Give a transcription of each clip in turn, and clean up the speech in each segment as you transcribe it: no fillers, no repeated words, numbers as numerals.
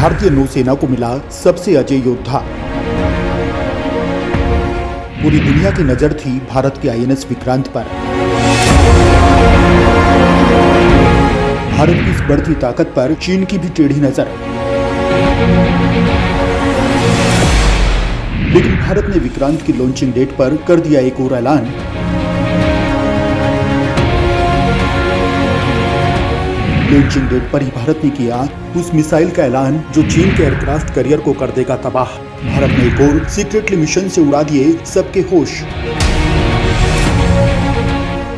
भारतीय नौसेना को मिला सबसे अजय योद्धा। पूरी दुनिया की नजर थी भारत के आईएनएस विक्रांत पर। भारत की इस बढ़ती ताकत पर चीन की भी टेढ़ी नजर। लेकिन भारत ने विक्रांत की लॉन्चिंग डेट पर कर दिया एक और ऐलान। लॉन्चिंग डेट पर ही भारत ने किया उस मिसाइल का ऐलान जो चीन के एयरक्राफ्ट कैरियर को कर देगा तबाह। भारत ने एक और सीक्रेटली मिशन से उड़ा दिए सबके होश।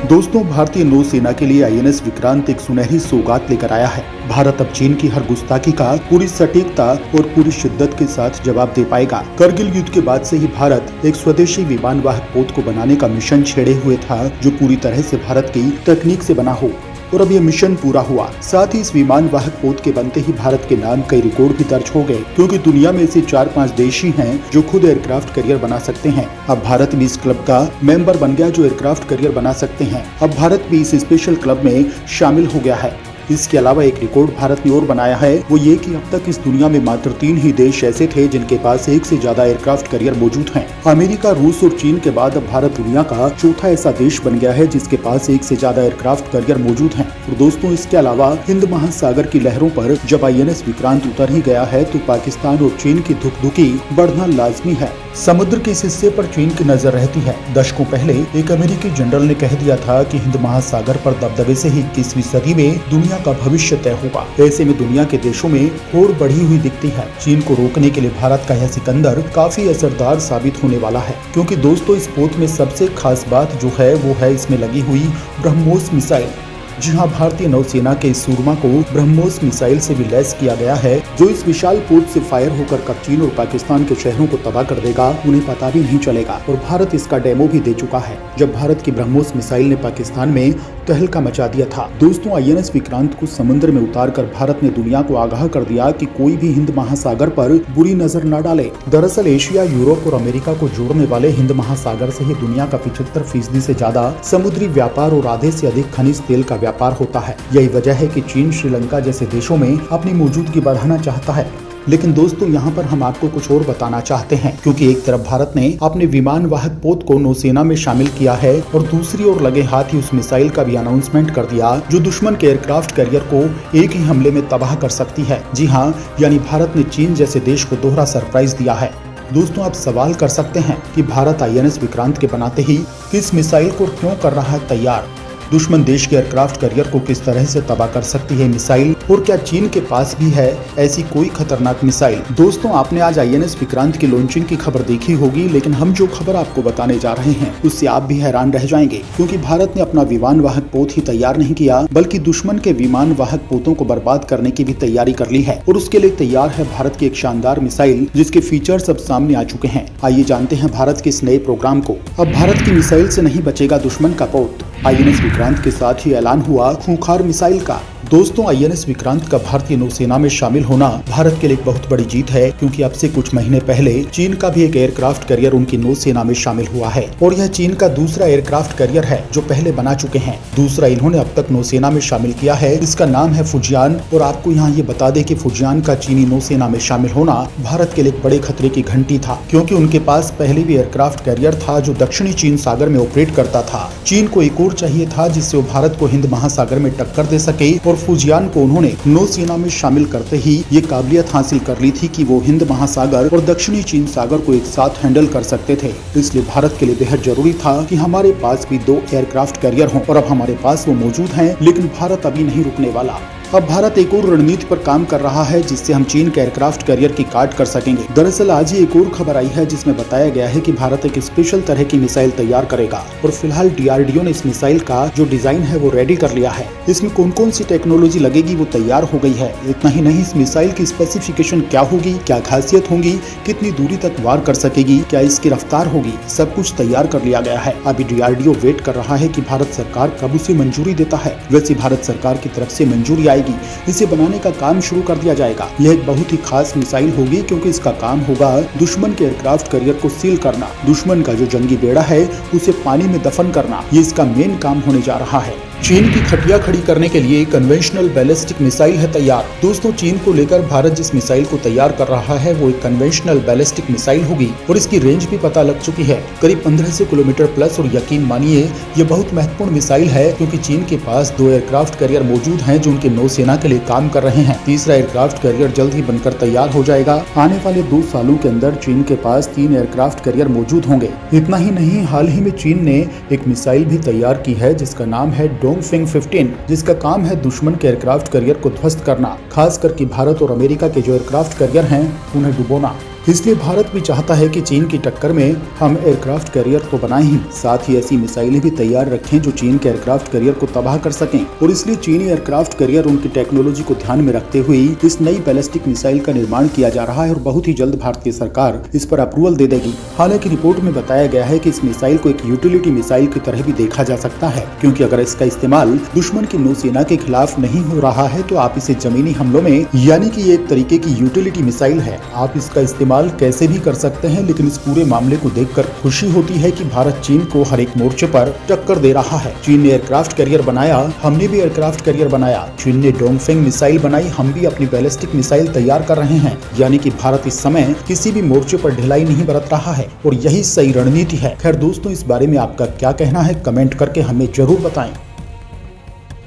दोस्तों, भारतीय नौसेना के लिए आईएनएस विक्रांत एक सुनहरी सौगात लेकर आया है। भारत अब चीन की हर गुस्ताखी का पूरी सटीकता और पूरी शिद्दत के साथ जवाब दे पाएगा। करगिल युद्ध के बाद से ही भारत एक स्वदेशी विमान वाहक पोत को बनाने का मिशन छेड़े हुए था, जो पूरी तरह से भारत की तकनीक से बना हो। और अब यह मिशन पूरा हुआ। साथ ही इस विमान वाहक पोत के बनते ही भारत के नाम कई रिकॉर्ड भी दर्ज हो गए, क्योंकि दुनिया में ऐसे 4-5 देश ही हैं जो खुद एयरक्राफ्ट कैरियर बना सकते हैं। अब भारत भी इस क्लब का मेंबर बन गया जो एयरक्राफ्ट कैरियर बना सकते हैं। अब भारत भी इस स्पेशल क्लब में शामिल हो गया है। इसके अलावा एक रिकॉर्ड भारत ने और बनाया है, वो ये कि अब तक इस दुनिया में मात्र 3 ही देश ऐसे थे जिनके पास एक से ज्यादा एयरक्राफ्ट कैरियर मौजूद हैं। अमेरिका, रूस और चीन के बाद अब भारत दुनिया का चौथा ऐसा देश बन गया है जिसके पास एक से ज्यादा एयरक्राफ्ट कैरियर मौजूद हैं। और दोस्तों, इसके अलावा हिंद महासागर की लहरों पर जब आईएनएस विक्रांत उतर ही गया है तो पाकिस्तान और चीन की धुकधुकी बढ़ना लाजमी है। समुद्र के इस हिस्से पर चीन की नजर रहती है। दशकों पहले एक अमेरिकी जनरल ने कह दिया था कि हिंद महासागर पर दबदबे से ही 21वीं सदी में दुनिया का भविष्य तय होगा। ऐसे में दुनिया के देशों में होड़ बढ़ी हुई दिखती है। चीन को रोकने के लिए भारत का यह सिकंदर काफी असरदार साबित होने वाला है, क्योंकि दोस्तों इस पोत में सबसे खास बात जो है वो है इसमें लगी हुई ब्रह्मोस मिसाइल। जी हाँ, भारतीय नौसेना के इस सूरमा को ब्रह्मोस मिसाइल से भी लैस किया गया है, जो इस विशाल पोत से फायर होकर कब चीन और पाकिस्तान के शहरों को तबाह कर देगा उन्हें पता भी नहीं चलेगा। और भारत इसका डेमो भी दे चुका है, जब भारत की ब्रह्मोस मिसाइल ने पाकिस्तान में तहलका मचा दिया था। दोस्तों, आईएनएस विक्रांत को समुद्र में उतारकर भारत ने दुनिया को आगाह कर दिया कि कोई भी हिंद महासागर पर बुरी नजर न डाले। दरअसल एशिया, यूरोप और अमेरिका को जोड़ने वाले हिंद महासागर से ही दुनिया का 75% से ज्यादा समुद्री व्यापार और आधे से अधिक खनिज तेल का व्यापार होता है। यही वजह है कि चीन श्रीलंका जैसे देशों में अपनी मौजूदगी बढ़ाना चाहता है। लेकिन दोस्तों, यहाँ पर हम आपको कुछ और बताना चाहते हैं, क्योंकि एक तरफ भारत ने अपने विमान वाहक पोत को नौसेना में शामिल किया है और दूसरी ओर लगे हाथ ही उस मिसाइल का भी अनाउंसमेंट कर दिया जो दुश्मन के एयरक्राफ्ट कैरियर को एक ही हमले में तबाह कर सकती है। जी हाँ, यानी भारत ने चीन जैसे देश को दोहरा सरप्राइज दिया है। दोस्तों, आप सवाल कर सकते हैं कि भारत आईएनएस विक्रांत के बनाते ही किस मिसाइल को क्यों कर रहा है तैयार। दुश्मन देश के एयरक्राफ्ट कैरियर को किस तरह से तबाह कर सकती है मिसाइल, और क्या चीन के पास भी है ऐसी कोई खतरनाक मिसाइल। दोस्तों, आपने आज आईएनएस विक्रांत की लॉन्चिंग की खबर देखी होगी, लेकिन हम जो खबर आपको बताने जा रहे हैं उससे आप भी हैरान रह जाएंगे, क्योंकि भारत ने अपना विमान वाहक पोत ही तैयार नहीं किया, बल्कि दुश्मन के विमान वाहक पोतों को बर्बाद करने की भी तैयारी कर ली है। और उसके लिए तैयार है भारत की एक शानदार मिसाइल, जिसके फीचर्स अब सामने आ चुके हैं। आइए जानते हैं भारत के इस नए प्रोग्राम को। अब भारत की मिसाइल से नहीं बचेगा दुश्मन का पोत। आईएनएस विक्रांत के साथ ही ऐलान हुआ खूंखार मिसाइल का। दोस्तों, आईएनएस विक्रांत का भारतीय नौसेना में शामिल होना भारत के लिए एक बहुत बड़ी जीत है, क्योंकि अब से कुछ महीने पहले चीन का भी एक एयरक्राफ्ट कैरियर उनकी नौसेना में शामिल हुआ है, और यह चीन का दूसरा एयरक्राफ्ट कैरियर है जो पहले बना चुके हैं। दूसरा इन्होंने अब तक नौसेना में शामिल किया है, इसका नाम है फुजियान। और आपको यहाँ ये बता दें कि फुजियान का चीनी नौसेना में शामिल होना भारत के लिए एक बड़े खतरे की घंटी था, क्योंकि उनके पास पहले भी एयरक्राफ्ट कैरियर था जो दक्षिणी चीन सागर में ऑपरेट करता था। चीन को एक और चाहिए था जिससे वो भारत को हिंद महासागर में टक्कर दे सके, और फुजियान को उन्होंने नौसेना में शामिल करते ही ये काबिलियत हासिल कर ली थी कि वो हिंद महासागर और दक्षिणी चीन सागर को एक साथ हैंडल कर सकते थे। इसलिए भारत के लिए बेहद जरूरी था कि हमारे पास भी 2 एयरक्राफ्ट कैरियर हों, और अब हमारे पास वो मौजूद हैं। लेकिन भारत अभी नहीं रुकने वाला। अब भारत एक और रणनीति पर काम कर रहा है जिससे हम चीन के एयरक्राफ्ट कैरियर की काट कर सकेंगे। दरअसल आज ही एक और खबर आई है जिसमें बताया गया है कि भारत एक स्पेशल तरह की मिसाइल तैयार करेगा, और फिलहाल डीआरडीओ ने इस मिसाइल का जो डिजाइन है वो रेडी कर लिया है। इसमें कौन कौन सी टेक्नोलॉजी लगेगी वो तैयार हो गई है। इतना ही नहीं, इस मिसाइल की स्पेसिफिकेशन क्या होगी, क्या खासियत होगी, कितनी दूरी तक वार कर सकेगी, क्या इसकी रफ्तार होगी, सब कुछ तैयार कर लिया गया है। अभी डीआरडीओ वेट कर रहा है कि भारत सरकार कब उसे मंजूरी देता है। वैसे भारत सरकार की तरफ से मंजूरी आएगी, इसे बनाने का काम शुरू कर दिया जाएगा। यह एक बहुत ही खास मिसाइल होगी, क्योंकि इसका काम होगा दुश्मन के एयरक्राफ्ट कैरियर को सील करना, दुश्मन का जो जंगी बेड़ा है उसे पानी में दफन करना। ये इसका मेन काम होने जा रहा है। चीन की खटिया खड़ी करने के लिए कन्वेंशनल बैलिस्टिक मिसाइल है तैयार। दोस्तों, चीन को लेकर भारत जिस मिसाइल को तैयार कर रहा है वो एक कन्वेंशनल बैलिस्टिक मिसाइल होगी और इसकी रेंज भी पता लग चुकी है, करीब 1500 किलोमीटर प्लस। और यकीन मानिए ये बहुत महत्वपूर्ण मिसाइल है क्योंकि चीन के पास 2 एयरक्राफ्ट कैरियर मौजूद हैं जो उनके नौसेना के लिए काम कर रहे हैं। तीसरा एयरक्राफ्ट कैरियर जल्द ही बनकर तैयार हो जाएगा। आने वाले 2 सालों के अंदर चीन के पास 3 एयरक्राफ्ट कैरियर मौजूद होंगे। इतना ही नहीं, हाल ही में चीन ने एक मिसाइल भी तैयार की है जिसका नाम है डोंगफिंग 15, जिसका काम है दुश्मन के एयरक्राफ्ट कैरियर को ध्वस्त करना, खास करके भारत और अमेरिका के जो एयरक्राफ्ट कैरियर हैं उन्हें डुबोना। इसलिए भारत भी चाहता है कि चीन की टक्कर में हम एयरक्राफ्ट कैरियर तो बनाएं ही, साथ ही ऐसी मिसाइलें भी तैयार रखें जो चीन के एयरक्राफ्ट कैरियर को तबाह कर सकें। और इसलिए चीनी एयरक्राफ्ट कैरियर उनकी टेक्नोलॉजी को ध्यान में रखते हुए इस नई बैलिस्टिक मिसाइल का निर्माण किया जा रहा है और बहुत ही जल्द भारतीय सरकार इस पर अप्रूवल दे देगी। हालांकि रिपोर्ट में बताया गया है कि इस मिसाइल को एक यूटिलिटी मिसाइल की तरह भी देखा जा सकता है, क्योंकि अगर इसका इस्तेमाल दुश्मन की नौसेना के खिलाफ नहीं हो रहा है तो आप इसे जमीनी हमलों में, यानी कि एक तरीके की यूटिलिटी मिसाइल है, आप इसका इस्तेमाल कैसे भी कर सकते हैं। लेकिन इस पूरे मामले को देखकर खुशी होती है कि भारत चीन को हर एक मोर्चे पर टक्कर दे रहा है। चीन ने एयरक्राफ्ट कैरियर बनाया, हमने भी एयरक्राफ्ट कैरियर बनाया। चीन ने डोंगफिंग मिसाइल बनाई, हम भी अपनी बैलिस्टिक मिसाइल तैयार कर रहे हैं। यानी कि भारत इस समय किसी भी मोर्चे पर ढिलाई नहीं बरत रहा है और यही सही रणनीति है। खैर दोस्तों, इस बारे में आपका क्या कहना है, कमेंट करके हमें जरूर बताएं।